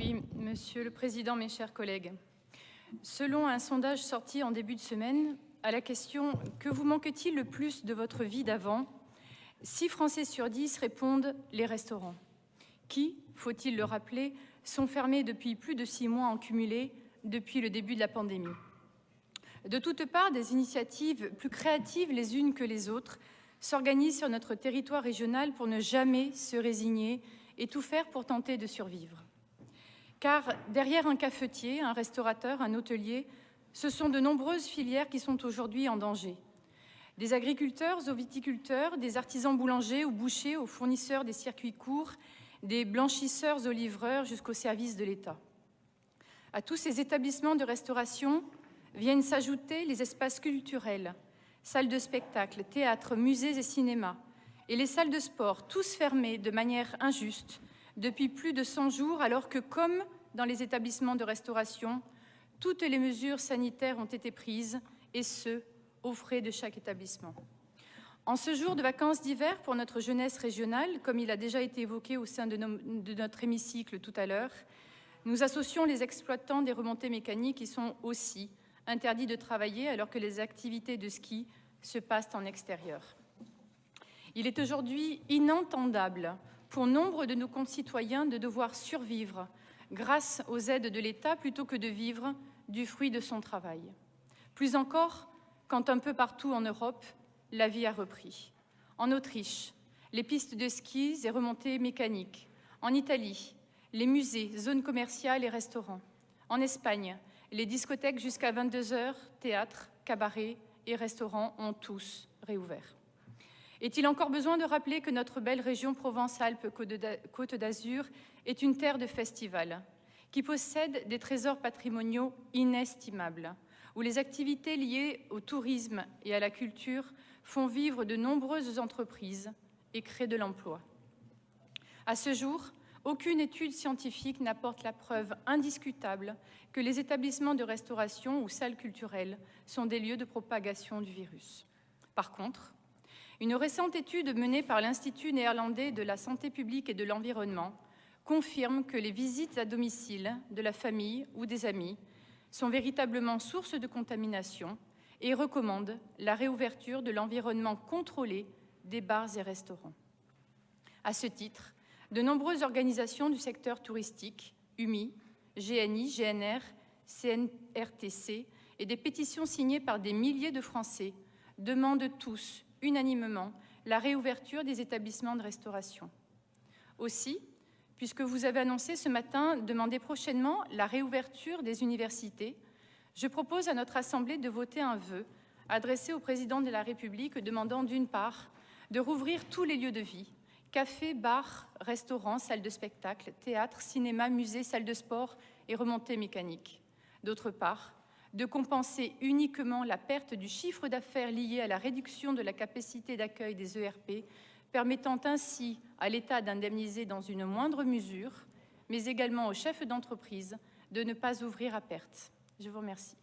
Oui, Monsieur le Président, mes chers collègues. Selon un sondage sorti en début de semaine, à la question « Que vous manque-t-il le plus de votre vie d'avant ?», 6 Français sur 10 répondent « les restaurants », qui, faut-il le rappeler, sont fermés depuis plus de 6 mois en cumulé depuis le début de la pandémie. De toutes parts, des initiatives plus créatives les unes que les autres s'organisent sur notre territoire régional pour ne jamais se résigner et tout faire pour tenter de survivre. Car derrière un cafetier, un restaurateur, un hôtelier, ce sont de nombreuses filières qui sont aujourd'hui en danger. Des agriculteurs aux viticulteurs, des artisans boulangers ou bouchers aux fournisseurs des circuits courts, des blanchisseurs aux livreurs jusqu'au service de l'État. À tous ces établissements de restauration viennent s'ajouter les espaces culturels, salles de spectacle, théâtres, musées et cinémas, et les salles de sport, tous fermés de manière injuste depuis plus de 100 jours, alors que, comme dans les établissements de restauration, toutes les mesures sanitaires ont été prises, et ce, aux frais de chaque établissement. En ce jour de vacances d'hiver pour notre jeunesse régionale, comme il a déjà été évoqué au sein de notre hémicycle tout à l'heure, nous associons les exploitants des remontées mécaniques qui sont aussi interdits de travailler alors que les activités de ski se passent en extérieur. Il est aujourd'hui inentendable pour nombre de nos concitoyens de devoir survivre grâce aux aides de l'État plutôt que de vivre du fruit de son travail. Plus encore, quand un peu partout en Europe, la vie a repris. En Autriche, les pistes de ski et remontées mécaniques. En Italie, les musées, zones commerciales et restaurants. En Espagne, les discothèques jusqu'à 22 h, théâtres, cabarets et restaurants ont tous réouvert. Est-il encore besoin de rappeler que notre belle région Provence-Alpes-Côte d'Azur est une terre de festivals, qui possède des trésors patrimoniaux inestimables, où les activités liées au tourisme et à la culture font vivre de nombreuses entreprises et créent de l'emploi. À ce jour, aucune étude scientifique n'apporte la preuve indiscutable que les établissements de restauration ou salles culturelles sont des lieux de propagation du virus. Par contre, une récente étude menée par l'Institut néerlandais de la santé publique et de l'environnement confirme que les visites à domicile de la famille ou des amis sont véritablement source de contamination et recommande la réouverture de l'environnement contrôlé des bars et restaurants. À ce titre, de nombreuses organisations du secteur touristique, UMI, GNI, GNR, CNRTC et des pétitions signées par des milliers de Français demandent tous unanimement la réouverture des établissements de restauration. Aussi, puisque vous avez annoncé ce matin demander prochainement la réouverture des universités, je propose à notre Assemblée de voter un vœu adressé au Président de la République demandant d'une part de rouvrir tous les lieux de vie, cafés, bars, restaurants, salles de spectacle, théâtres, cinémas, musées, salles de sport et remontées mécaniques. D'autre part, de compenser uniquement la perte du chiffre d'affaires lié à la réduction de la capacité d'accueil des ERP, permettant ainsi à l'État d'indemniser dans une moindre mesure, mais également aux chefs d'entreprise de ne pas ouvrir à perte. Je vous remercie.